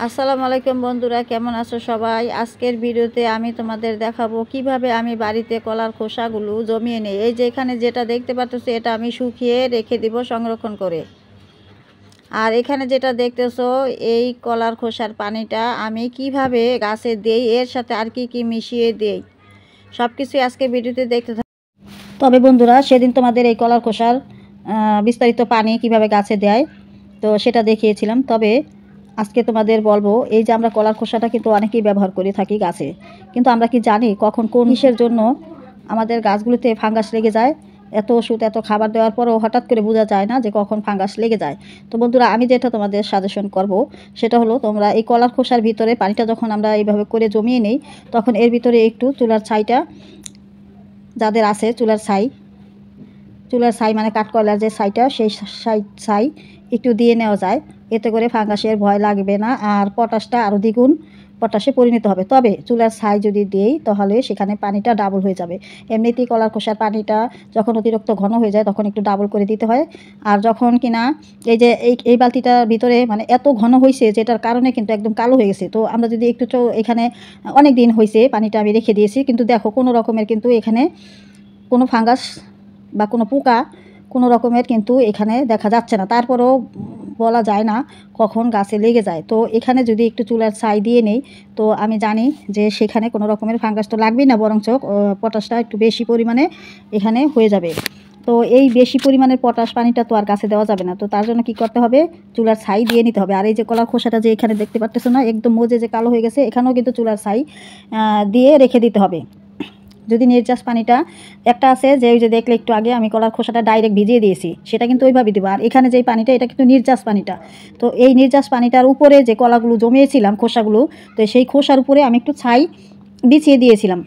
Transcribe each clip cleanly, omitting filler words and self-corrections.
আসসালামু আলাইকুম বন্ধুরা, কেমন আছো সবাই? আজকের ভিডিওতে আমি তোমাদের দেখাবো কিভাবে আমি বাড়িতে কলার খোসাগুলো জমিয়ে নেই। এই যে এখানে যেটা দেখতে পাচ্ছ এটা আমি শুকিয়ে রেখে দিব সংরক্ষণ করে। আর এখানে যেটা দেখতেছো এই কলার খোসার পানিটা আমি কিভাবে গাছে দেই, এর সাথে আর কি কি মিশিয়ে দেই, সব কিছুই আজকে ভিডিওতে দেখতে থাকো। তবে বন্ধুরা, সেদিন তোমাদের এই কলার খোসার বিস্তারিত পানি কিভাবে গাছে দেয় তো সেটা দেখিয়েছিলাম। তবে আজকে তোমাদের বলবো, এই যে আমরা কলার খোসাটা কিন্তু অনেকেই ব্যবহার করে থাকি গাছে, কিন্তু আমরা কি জানি কখন কোন কিসের জন্য আমাদের গাছগুলোতে ফাঙ্গাস লেগে যায়? এত ওষুধ এত খাবার দেওয়ার পরও হঠাৎ করে বোঝা যায় না যে কখন ফাঙ্গাস লেগে যায়। তো বন্ধুরা, আমি যেটা তোমাদের সাজেশন করব সেটা হলো, তোমরা এই কলার খোসার ভিতরে পানিটা যখন আমরা এইভাবে করে জমিয়ে নেই, তখন এর ভিতরে একটু চুলার ছাইটা, যাদের আছে চুলার ছাই মানে কাঠকয়লার যে ছাইটা, সেই ছাই একটু দিয়ে নেওয়া যায়। এতে করে ফাঙ্গাসের ভয় লাগবে না, আর পটাশটা আরও দ্বিগুণ পটাশে পরিণত হবে। তবে চুলার ছাই যদি দেই তাহলে সেখানে পানিটা ডাবল হয়ে যাবে। এমনিতেই কলার খোসার পানিটা যখন অতিরিক্ত ঘন হয়ে যায় তখন একটু ডাবল করে দিতে হয়। আর যখন কিনা এই যে এই বালতিটার ভিতরে মানে এত ঘন হয়েছে, যেটার কারণে কিন্তু একদম কালো হয়ে গেছে, তো আমরা যদি একটু এখানে অনেক দিন হয়েছে পানিটা আমি রেখে দিয়েছি, কিন্তু দেখো কোনো রকমের কিন্তু এখানে কোনো ফাঙ্গাস বা কোনো পোকা কোনো রকমের কিন্তু এখানে দেখা যাচ্ছে না। তারপরেও বলা যায় না কখন গাছে লেগে যায়। তো এখানে যদি একটু চুলার ছাই দিয়ে নেই তো আমি জানি যে সেখানে কোনো রকমের ফাঙ্গাস তো লাগবেই না, বরঞ্চ পটাশটা একটু বেশি পরিমাণে এখানে হয়ে যাবে। তো এই বেশি পরিমাণের পটাশ পানিটা তো আর গাছে দেওয়া যাবে না, তো তার জন্য কি করতে হবে, চুলার ছাই দিয়ে নিতে হবে। আর এই যে কলার খোসাটা যে এখানে দেখতে পাচ্ছ না, একদম মজে যে কালো হয়ে গেছে, এখানেও কিন্তু চুলার ছাই দিয়ে রেখে দিতে হবে। যদি নির্যাস পানিটা একটা আছে যে ওই যে দেখলে একটু আগে আমি কলার খোসাটা ডাইরেক্ট ভিজিয়ে দিয়েছি, সেটা কিন্তু ওইভাবে দেবো। আর এখানে যেই পানিটা, এটা কিন্তু নির্যাস পানিটা। তো এই নির্যাস পানিটার উপরে যে কলাগুলো জমিয়েছিলাম খোসাগুলো, তো সেই খোসার উপরে আমি একটু ছাই বিছিয়ে দিয়েছিলাম।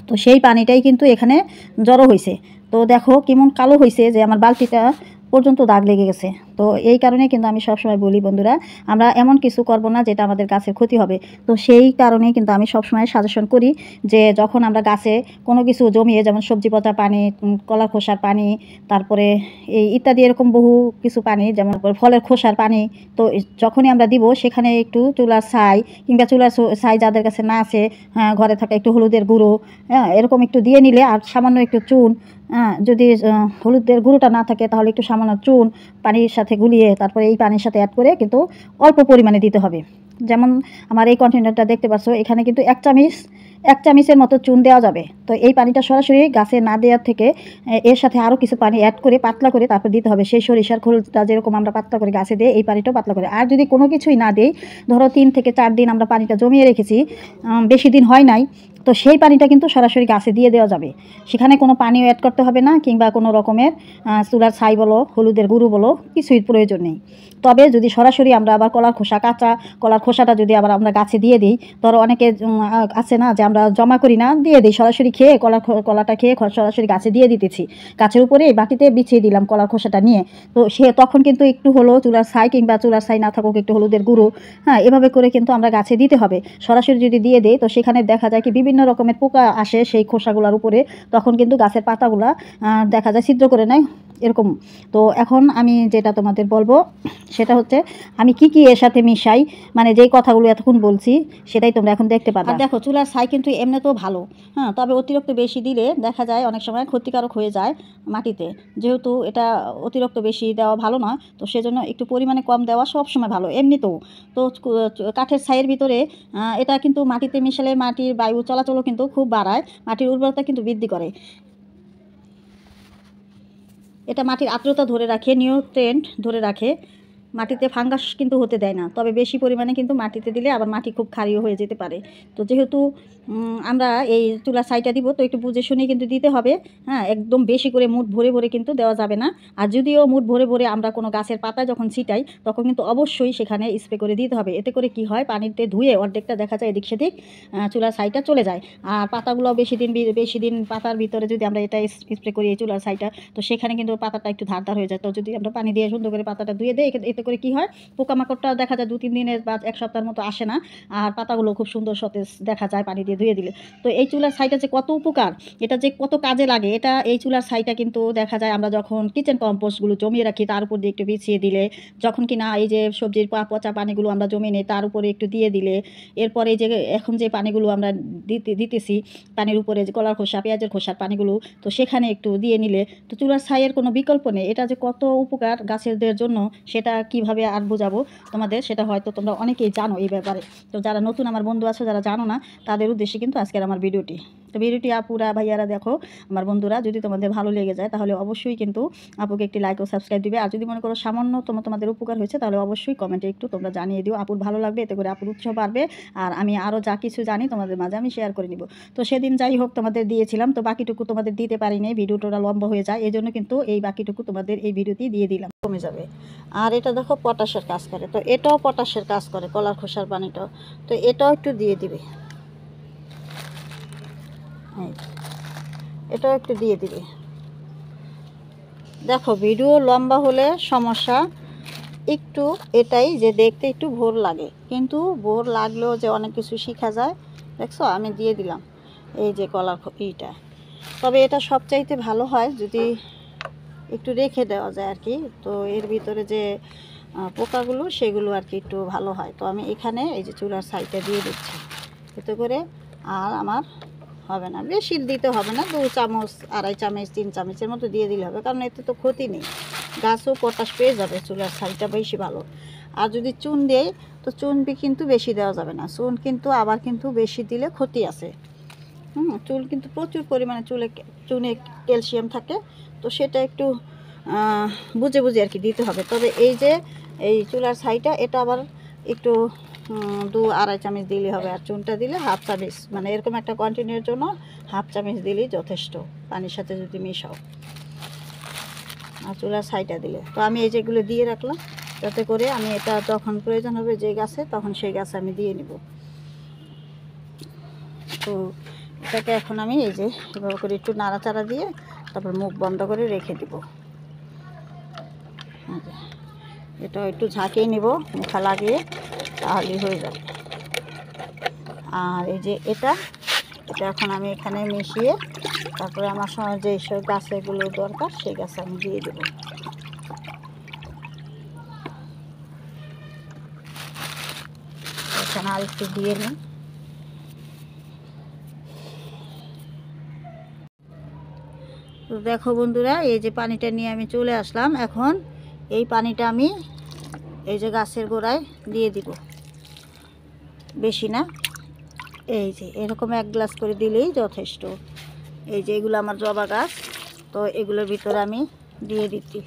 তো সেই পানিটাই কিন্তু এখানে জড়ো হয়েছে। তো দেখো কেমন কালো হয়েছে, যে আমার বালতিটা পর্যন্ত দাগ লেগে গেছে। তো এই কারণে কিন্তু আমি সবসময় বলি বন্ধুরা, আমরা এমন কিছু করব না যেটা আমাদের গাছের ক্ষতি হবে। তো সেই কারণে কিন্তু আমি সবসময় সাজেশন করি যে যখন আমরা গাছে কোনো কিছু জমিয়ে, যেমন সবজি পচা পানি, কলার খোসার পানি, তারপরে এই ইত্যাদি এরকম বহু কিছু পানি, যেমন ফলের খোসার পানি, তো যখনই আমরা দিব সেখানে একটু চুলার ছাই, কিংবা চুলার ছাই যাদের কাছে না আছে, হ্যাঁ, ঘরে থাকা একটু হলুদের গুঁড়ো, হ্যাঁ, এরকম একটু দিয়ে নিলে, আর সামান্য একটু চুন, হ্যাঁ, যদি হলুদের গুঁড়োটা না থাকে তাহলে একটু সামান্য চুন পানির সাথে গুলিয়ে তারপরে এই পানির সাথে অ্যাড করে কিন্তু অল্প পরিমাণে দিতে হবে। যেমন আমার এই কন্টেনারটা দেখতে পাচ্ছ, এখানে কিন্তু এক চামচের মতো চুন দেওয়া যাবে। তো এই পানিটা সরাসরি গাছে না দেওয়ার থেকে এর সাথে আরও কিছু পানি অ্যাড করে পাতলা করে তারপর দিতে হবে। সেই সরিষার খোলটা যেরকম আমরা পাতলা করে গাছে দিই, এই পানিটাও পাতলা করে। আর যদি কোনো কিছুই না দিই, ধরো 3 থেকে 4 দিন আমরা পানিটা জমিয়ে রেখেছি, বেশি দিন হয় নাই, তো সেই পানিটা কিন্তু সরাসরি গাছে দিয়ে দেওয়া যাবে। সেখানে কোনো পানিও অ্যাড করতে হবে না, কিংবা কোনো রকমের চুলার ছাই বলো, হলুদের গুঁড়ো বলো, কিছুই প্রয়োজন নেই। তবে যদি সরাসরি আমরা আবার কাঁচা কলার খোসাটা যদি আবার আমরা গাছে দিয়ে দিই, ধরো অনেকে আছে না যে আমরা জমা করি না, দিয়ে দিই সরাসরি, খেয়ে কলাটা খেয়ে সরাসরি গাছে দিয়ে দিতেছি, গাছের উপরে বাটিতে বিছিয়ে দিলাম কলার খোসাটা নিয়ে। তো তখন কিন্তু একটু হলো চুলার ছাই, কিংবা চুলার ছাই না থাকুক একটু হলুদের গুঁড়ো, হ্যাঁ, এভাবে করে কিন্তু আমরা গাছে দিতে হবে। সরাসরি যদি দিয়ে দিই তো সেখানে দেখা যায় কি বিভিন্ন রকমের পোকা আসে সেই খোসাগুলোর উপরে, তখন কিন্তু গাছের পাতাগুলা দেখা যায় ছিদ্র করে নেয় এরকম। তো এখন আমি যেটা তোমাদের বলবো সেটা হচ্ছে আমি কি এর সাথে মিশাই, মানে যেই কথাগুলো এতক্ষণ বলছি সেটাই তোমরা এখন দেখতে পাবে। আর দেখো, চুলার ছাই কিন্তু এমনিতেও ভালো, হ্যাঁ, তবে অতিরিক্ত বেশি দিলে দেখা যায় অনেক সময় ক্ষতিকারক হয়ে যায় মাটিতে, যেহেতু এটা অতিরিক্ত বেশি দেওয়া ভালো নয়, তো সেজন্য একটু পরিমাণে কম দেওয়া সবসময় ভালো এমনিতেও। তো কাঠের ছাইয়ের ভিতরে এটা কিন্তু মাটিতে মিশালে মাটির বায়ু চলাচলও কিন্তু খুব বাড়ায়, মাটির উর্বরতা কিন্তু বৃদ্ধি করে। এটা মাটির আর্দ্রতা ধরে রাখে, নিউট্রিয়েন্ট ধরে রাখে, মাটিতে ফাঙ্গাস কিন্তু হতে দেয় না। তবে বেশি পরিমাণে কিন্তু মাটিতে দিলে আবার মাটি খুব ক্ষারীয় হয়ে যেতে পারে। তো যেহেতু আমরা এই চুলার ছাইটা দিব, তো একটু বুঝে শুনে কিন্তু দিতে হবে, হ্যাঁ, একদম বেশি করে মুঠ ভরে ভরে কিন্তু দেওয়া যাবে না। আর যদিও মুঠ ভরে ভরে আমরা কোনো গাছের পাতায় যখন ছিটাই, তখন কিন্তু অবশ্যই সেখানে স্প্রে করে দিতে হবে। এতে করে কি হয়, পানিতে ধুয়ে অর্ধেকটা দেখা যায় এদিক সেদিক চুলার ছাইটা চলে যায়। আর পাতাগুলো বেশি দিন পাতার ভিতরে যদি আমরা এটা স্প্রে করি এই চুলার ছাইটা, তো সেখানে কিন্তু পাতাটা একটু ধার হয়ে যায়। তো যদি আমরা পানি দিয়ে সুন্দর করে পাতাটা ধুয়ে দিই, এতে এতে করে কি হয়, পোকামাকড়টা দেখা যায় 2-3 দিনের বা 1 সপ্তাহের মতো আসে না, আর পাতাগুলো খুব সুন্দর সতেজ দেখা যায় পানি দিয়ে ধুয়ে দিলে। তো এই চুলার ছাইটা যে কত উপকার, এটা যে কত কাজে লাগে, এটা এই চুলার ছাইটা কিন্তু দেখা যায় আমরা যখন কিচেন কম্পোস্টগুলো জমিয়ে রাখি তার উপর দিয়ে একটু বিছিয়ে দিলে, যখন কিনা এই যে সবজির পচা পানিগুলো আমরা জমিয়ে নিই তার উপরে একটু দিয়ে দিলে, এরপরে যে এখন যে পানিগুলো আমরা দিতেছি পানির উপরে, যে কলার খোসা পেঁয়াজের খোসার পানিগুলো, তো সেখানে একটু দিয়ে নিলে, তো চুলার ছাইয়ের কোনো বিকল্প নেই। এটা যে কত উপকার গাছেদের জন্য সেটা কিভাবে আর বোঝাবো তোমাদের, সেটা হয়তো তোমরা অনেকেই জানো এই ব্যাপারে। তো যারা নতুন আমার বন্ধু আছে, যারা জানো না, তাদের উদ্দেশ্যে কিন্তু আজকের আমার ভিডিওটি। তো ভিডিওটি আপুরা ভাইয়ারা দেখো, আমার বন্ধুরা, যদি তোমাদের ভালো লেগে যায় তাহলে অবশ্যই কিন্তু আপুকে একটি লাইক ও সাবস্ক্রাইব দিবে। আর যদি মনে করো সামান্যতম তোমাদের উপকার হয়েছে তাহলে অবশ্যই কমেন্টে একটু তোমরা জানিয়ে দিও, আপুর ভালো লাগবে, এতে করে আপুর উৎসাহ বাড়বে। আর আমি আরও যা কিছু জানি তোমাদের মাঝে আমি শেয়ার করে নিব। তো সেদিন যাই হোক তোমাদের দিয়েছিলাম, তো বাকিটুকু তোমাদের দিতে পারিনি, ভিডিওটা লম্বা হয়ে যায়, এই জন্য কিন্তু এই বাকিটুকু তোমাদের এই ভিডিওতেই দিয়ে দিলাম, কমে যাবে। আর এটা দেখো পটাশের কাজ করে, তো এটাও পটাশের কাজ করে, কলার খোসার পানিটাও, তো এটাও একটু দিয়ে দিবে, এটাও একটু দিয়ে দিবে। দেখো ভিডিও লম্বা হলে সমস্যা একটু এটাই যে দেখতে একটু ভোর লাগে, কিন্তু ভোর লাগলেও যে অনেক কিছু শেখা যায়। দেখছো আমি দিয়ে দিলাম এই যে কলার এইটা, তবে এটা সবচাইতে ভালো হয় যদি একটু রেখে দেওয়া যায় আর কি। তো এর ভিতরে যে পোকাগুলো সেগুলো আর কি একটু ভালো হয়। তো আমি এখানে এই যে চুলার সাইডটা দিয়ে দিচ্ছি, এতে করে আর আমার হবে না, বেশি দিতে হবে না, 2 চামচ 2.5 চামচ 3 চামচের মতো দিয়ে দিলে হবে, কারণ এতে তো ক্ষতি নেই, গাছও পটাশ পেয়ে যাবে। চুলার ছাইটা বেশি ভালো। আর যদি চুন দেয় তো চুন কিন্তু বেশি দেওয়া যাবে না, চুন কিন্তু আবার কিন্তু বেশি দিলে ক্ষতি আছে। চুন কিন্তু প্রচুর পরিমাণে চুনে ক্যালসিয়াম থাকে, তো সেটা একটু বুঝে বুঝে আর কি দিতে হবে। তবে এই যে এই চুলার ছাইটা এটা আবার একটু 2-2.5 চামচ দিলে হবে, আর চুনটা দিলে 1/2 চামচ, মানে এরকম একটা কন্টিনিউর জন্য 1/2 চামচ দিলেই যথেষ্ট, পানির সাথে যদি মেশাও। আর চুলার ছাইটা দিলে তো আমি এই যেগুলো দিয়ে রাখলাম, যাতে করে আমি এটা যখন প্রয়োজন হবে যে গাছে, তখন সেই গাছে আমি দিয়ে নিব। তো এটাকে এখন আমি এই যে এভাবে করে একটু নাড়াচাড়া দিয়ে তারপর মুখ বন্ধ করে রেখে দিব। এটা একটু ঝাঁকিয়ে নিব মুখা লাগিয়ে, তাহলেই হয়ে যাবে। আর এই যে এটা এখন আমি এখানে মিশিয়ে তারপরে আমার সময় যে সব গাছগুলো দরকার সেই গাছে আমি দিয়ে দেব। এখানে আর একটু দিয়ে নিই। তো দেখো বন্ধুরা, এই যে পানিটা নিয়ে আমি চলে আসলাম, এখন এই পানিটা আমি এই যে গাছের গোড়ায় দিয়ে দিব, বেশি না, এই যে এরকম 1 গ্লাস করে দিলেই যথেষ্ট। এই যে এগুলো আমার জবা গাছ, তো এগুলোর ভিতরে আমি দিয়ে দিচ্ছি।